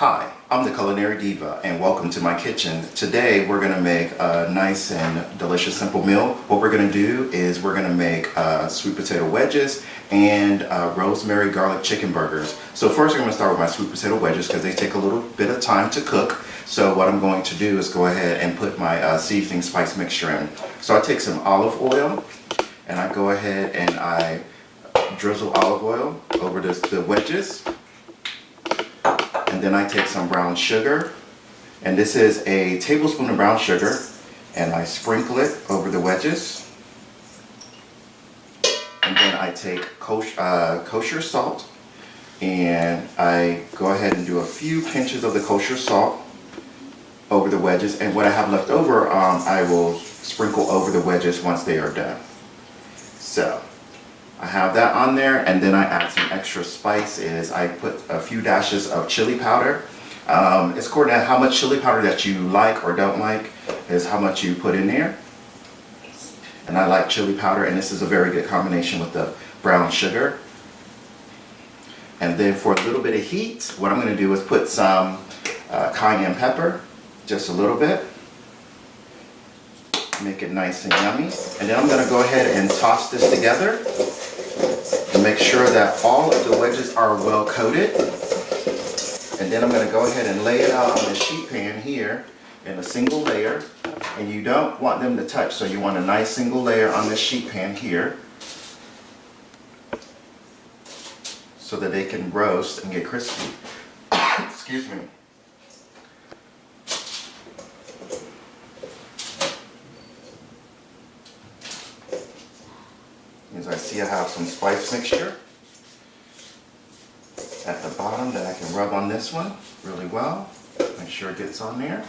Hi, I'm the Culinary Diva and welcome to my kitchen. Today we're going to make a nice and delicious simple meal. What we're going to do is we're going to make sweet potato wedges and rosemary garlic chicken burgers. So first I'm going to start with my sweet potato wedges because they take a little bit of time to cook. So what I'm going to do is go ahead and put my seasoning spice mixture in. So I take some olive oil and I go ahead and I drizzle olive oil over the wedges. And then I take some brown sugar, and this is a tablespoon of brown sugar, and I sprinkle it over the wedges. And then I take kosher salt, and I go ahead and do a few pinches of the kosher salt over the wedges. And what I have left over, I will sprinkle over the wedges once they are done. So I have that on there, and then I add some extra spices. I put a few dashes of chili powder. It's according to how much chili powder that you like or don't like is how much you put in there. And I like chili powder, and this is a very good combination with the brown sugar. And then for a little bit of heat, what I'm going to do is put some cayenne pepper, just a little bit. Make it nice and yummy. And then I'm going to go ahead and toss this together and make sure that all of the wedges are well coated. And then I'm going to go ahead and lay it out on the sheet pan here in a single layer. And you don't want them to touch, so you want a nice single layer on this sheet pan here so that they can roast and get crispy. Excuse me. As I see, I have some spice mixture at the bottom that I can rub on this one really well. Make sure it gets on there.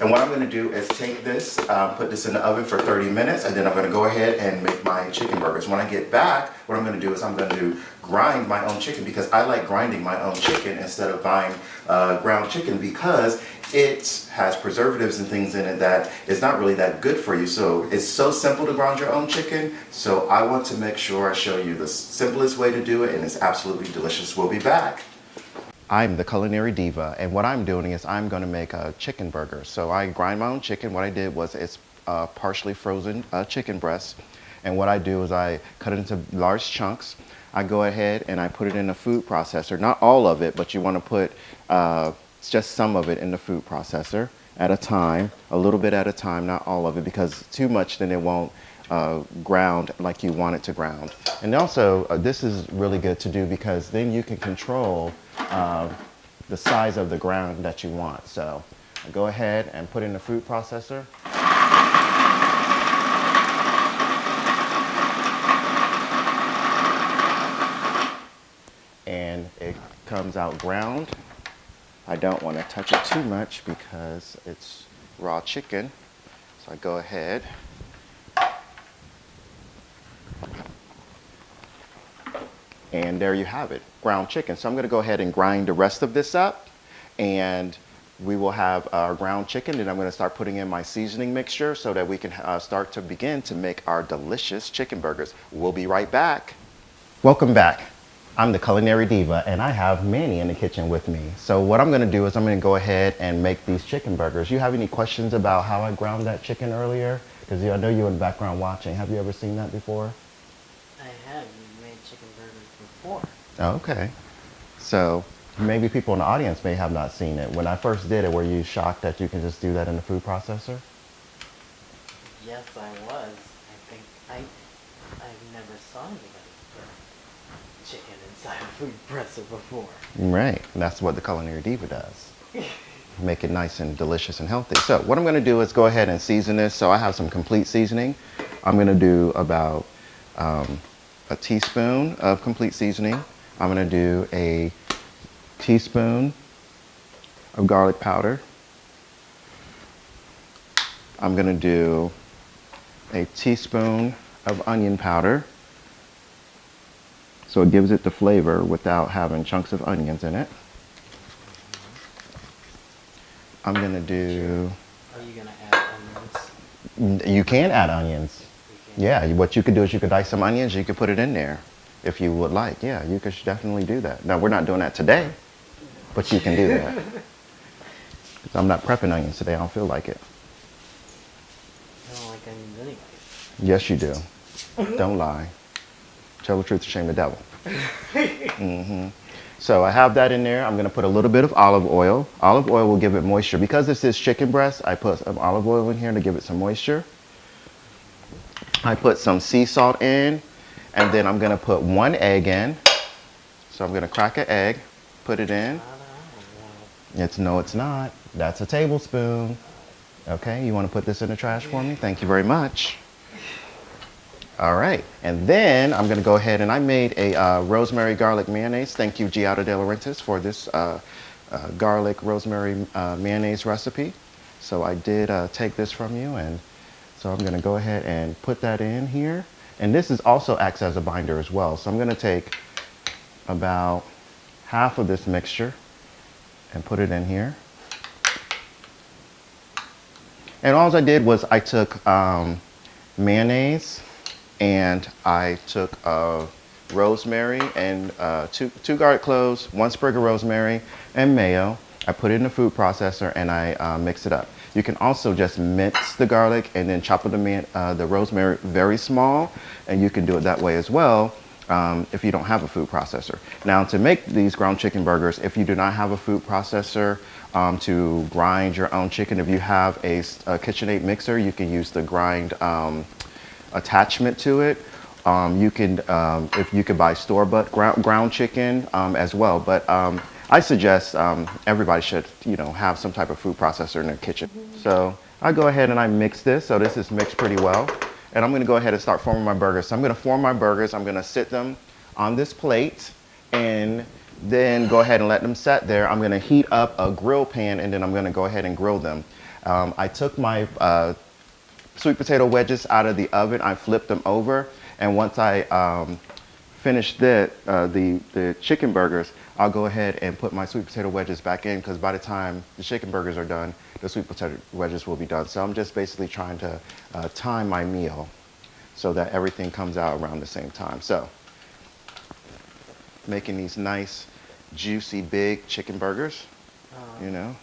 And what I'm going to do is take this, put this in the oven for 30 minutes, and then I'm going to go ahead and make my chicken burgers. When I get back, what I'm going to do is I'm going to grind my own chicken, because I like grinding my own chicken instead of buying ground chicken, because it has preservatives and things in it that is not really that good for you. So it's so simple to grind your own chicken. So I want to make sure I show you the simplest way to do it, and it's absolutely delicious. We'll be back. I'm the Culinary Diva, and what I'm doing is I'm going to make a chicken burger. So I grind my own chicken. What I did was it's partially frozen chicken breast, and what I do is I cut it into large chunks. I go ahead and I put it in a food processor. Not all of it, but you want to put just some of it in the food processor at a time, a little bit at a time, not all of it, because too much then it won't ground like you want it to ground. And also this is really good to do because then you can control the size of the ground that you want. So I go ahead and put in the food processor. And it comes out ground. I don't want to touch it too much because it's raw chicken. So I go ahead and there you have it, ground chicken. So I'm going to go ahead and grind the rest of this up, and we will have our ground chicken. And I'm going to start putting in my seasoning mixture so that we can start to begin to make our delicious chicken burgers. We'll be right back. Welcome back. I'm the Culinary Diva, and I have Manny in the kitchen with me. So what I'm going to do is I'm going to go ahead and make these chicken burgers. You have any questions about how I ground that chicken earlier? Because I know you're in the background watching. Have you ever seen that before? I have. You made chicken burgers before. Okay. So maybe people in the audience may have not seen it. When I first did it, were you shocked that you can just do that in the food processor? Yes, I was. I think I've never saw anybody put chicken inside a food presser before. Right. And that's what the Culinary Diva does. Make it nice and delicious and healthy. So what I'm going to do is go ahead and season this. So I have some complete seasoning. I'm going to do about a teaspoon of complete seasoning. I'm going to do a teaspoon of garlic powder. I'm going to do a teaspoon of onion powder, so it gives it the flavor without having chunks of onions in it. I'm going to do... Are you going to add onions? You can add onions. Yeah, what you could do is you could dice some onions, you could put it in there. if you would like. Yeah, you could definitely do that. Now, we're not doing that today, but you can do that. 'Cause I'm not prepping onions today. I don't feel like it. I don't like onions anyways. Yes, you do. Don't lie. Tell the truth to shame the devil. So I have that in there. I'm going to put a little bit of olive oil. Olive oil will give it moisture. Because this is chicken breast, I put some olive oil in here to give it some moisture. I put some sea salt in, and then I'm going to put 1 egg in. So I'm going to crack an egg, put it in. No, it's not. That's a tablespoon. Okay, you want to put this in the trash for me? Thank you very much. All right, and then I'm going to go ahead and I made a rosemary garlic mayonnaise. Thank you, Giada De Laurentiis, for this garlic rosemary mayonnaise recipe. So I did take this from you, and so I'm going to go ahead and put that in here. And this is also acts as a binder as well. So I'm going to take about half of this mixture and put it in here. And all I did was I took mayonnaise, and I took rosemary and two garlic cloves, 1 sprig of rosemary, and mayo. I put it in the food processor and I mix it up. You can also just mince the garlic and then chop the rosemary very small, and you can do it that way as well if you don't have a food processor. Now, to make these ground chicken burgers, if you do not have a food processor to grind your own chicken, if you have a KitchenAid mixer, you can use the grind attachment to it. You can, if you could buy store-bought ground chicken as well, but I suggest everybody should, have some type of food processor in their kitchen. So I go ahead and I mix this. So this is mixed pretty well, and I'm going to go ahead and start forming my burgers. So I'm going to form my burgers. I'm going to sit them on this plate, and then go ahead and let them set there. I'm going to heat up a grill pan, and then I'm going to go ahead and grill them. I took my sweet potato wedges out of the oven. I flipped them over, and once I finish the chicken burgers, I'll go ahead and put my sweet potato wedges back in, because by the time the chicken burgers are done, the sweet potato wedges will be done. So I'm just basically trying to time my meal so that everything comes out around the same time. So making these nice, juicy, big chicken burgers, That looks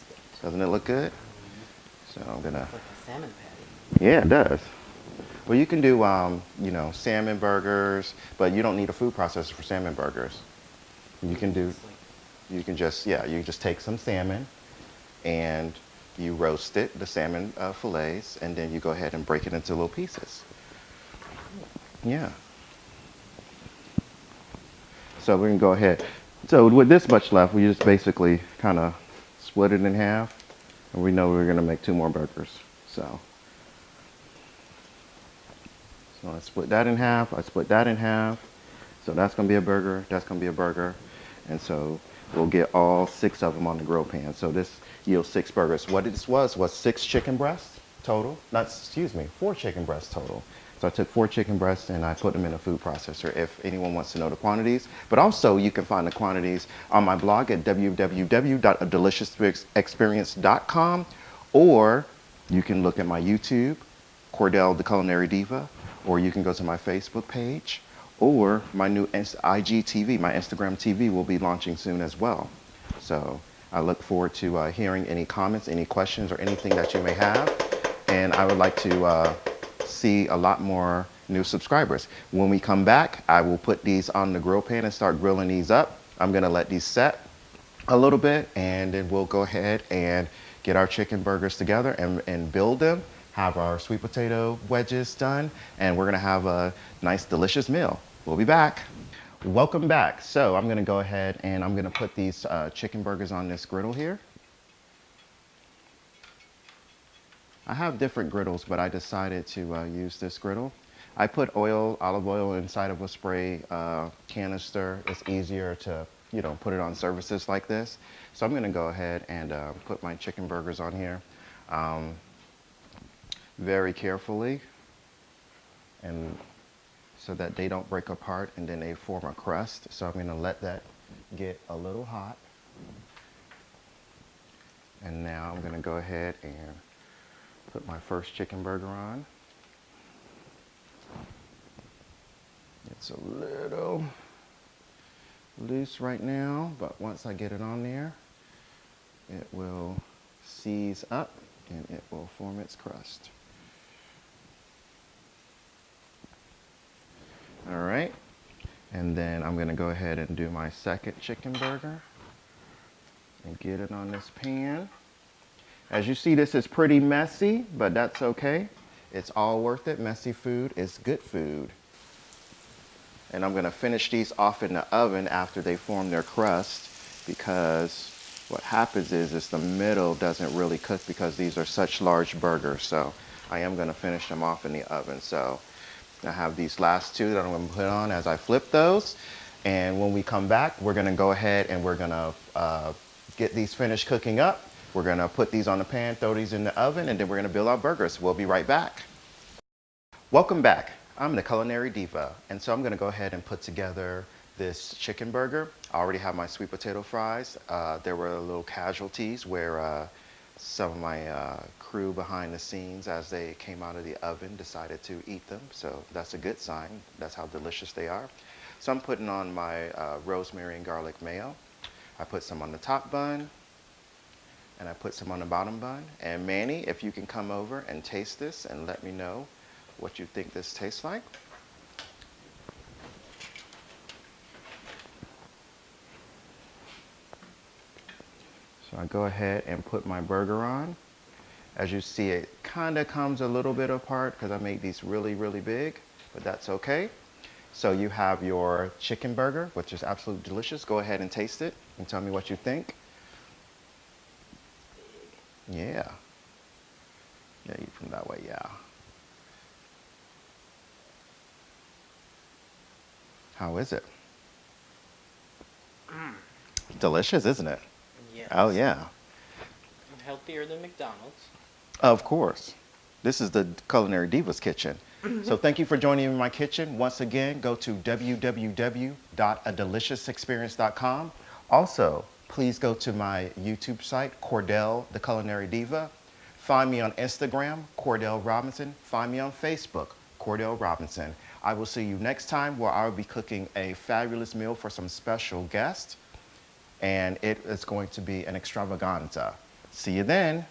good. Doesn't it look good? So I'm gonna. It's like a salmon patty. Yeah, it does. Well, you can do, salmon burgers, but you don't need a food processor for salmon burgers. You can do, you can just take some salmon and you roast it, the salmon fillets, and then you go ahead and break it into little pieces. Yeah. So we can go ahead. So with this much left, we just basically kind of split it in half, and we know we're going to make 2 more burgers. So I split that in half, I split that in half. So that's going to be a burger, that's going to be a burger. And so we'll get all 6 of them on the grill pan. So this yields 6 burgers. What this was 6 chicken breasts total. 4 chicken breasts total. So I took 4 chicken breasts and I put them in a food processor if anyone wants to know the quantities. But also you can find the quantities on my blog at www.adeliciousexperience.com, or you can look at my YouTube, Cordell the Culinary Diva, or you can go to my Facebook page, or my new IGTV, my Instagram TV will be launching soon as well. So I look forward to hearing any comments, any questions, or anything that you may have. And I would like to see a lot more new subscribers. When we come back, I will put these on the grill pan and start grilling these up. I'm gonna let these set a little bit, and then we'll go ahead and get our chicken burgers together and build them, have our sweet potato wedges done, and we're gonna have a nice, delicious meal. We'll be back. Welcome back. So I'm gonna go ahead and I'm gonna put these chicken burgers on this griddle here. I have different griddles, but I decided to use this griddle. I put olive oil inside of a spray canister. It's easier to, put it on surfaces like this. So I'm gonna go ahead and put my chicken burgers on here very carefully, and so that they don't break apart and then they form a crust. So I'm gonna let that get a little hot. And now I'm gonna go ahead and put my first chicken burger on. It's a little loose right now, but once I get it on there, it will seize up and it will form its crust. All right, and then I'm gonna go ahead and do my second chicken burger and get it on this pan. As you see, this is pretty messy, but that's okay. It's all worth it. Messy food is good food. And I'm gonna finish these off in the oven after they form their crust, because what happens is the middle doesn't really cook because these are such large burgers. So I am gonna finish them off in the oven. So I have these last two that I'm gonna put on as I flip those. And when we come back, we're gonna go ahead and we're gonna get these finished cooking up. We're gonna put these on the pan, throw these in the oven, and then we're gonna build our burgers. We'll be right back. Welcome back. I'm the Culinary Diva, and so I'm gonna go ahead and put together this chicken burger. I already have my sweet potato fries. There were little casualties where some of my crew behind the scenes, as they came out of the oven, decided to eat them. So that's a good sign. That's how delicious they are. So I'm putting on my rosemary and garlic mayo. I put some on the top bun, and I put some on the bottom bun. And Manny, if you can come over and taste this and let me know what you think this tastes like. So I go ahead and put my burger on. As you see, it kind of comes a little bit apart because I made these really, really big, but that's okay. So you have your chicken burger, which is absolutely delicious. Go ahead and taste it and tell me what you think. Yeah. Yeah, eat from that way, yeah. How is it? Delicious, isn't it? Yes. Oh, yeah. Healthier than McDonald's. Of course. This is the Culinary Diva's kitchen. So thank you for joining me in my kitchen. Once again, go to www.adeliciousexperience.com. Also, please go to my YouTube site, Cordell the Culinary Diva. Find me on Instagram, Cordell Robinson. Find me on Facebook, Cordell Robinson. I will see you next time, where I will be cooking a fabulous meal for some special guests. And it is going to be an extravaganza. See you then.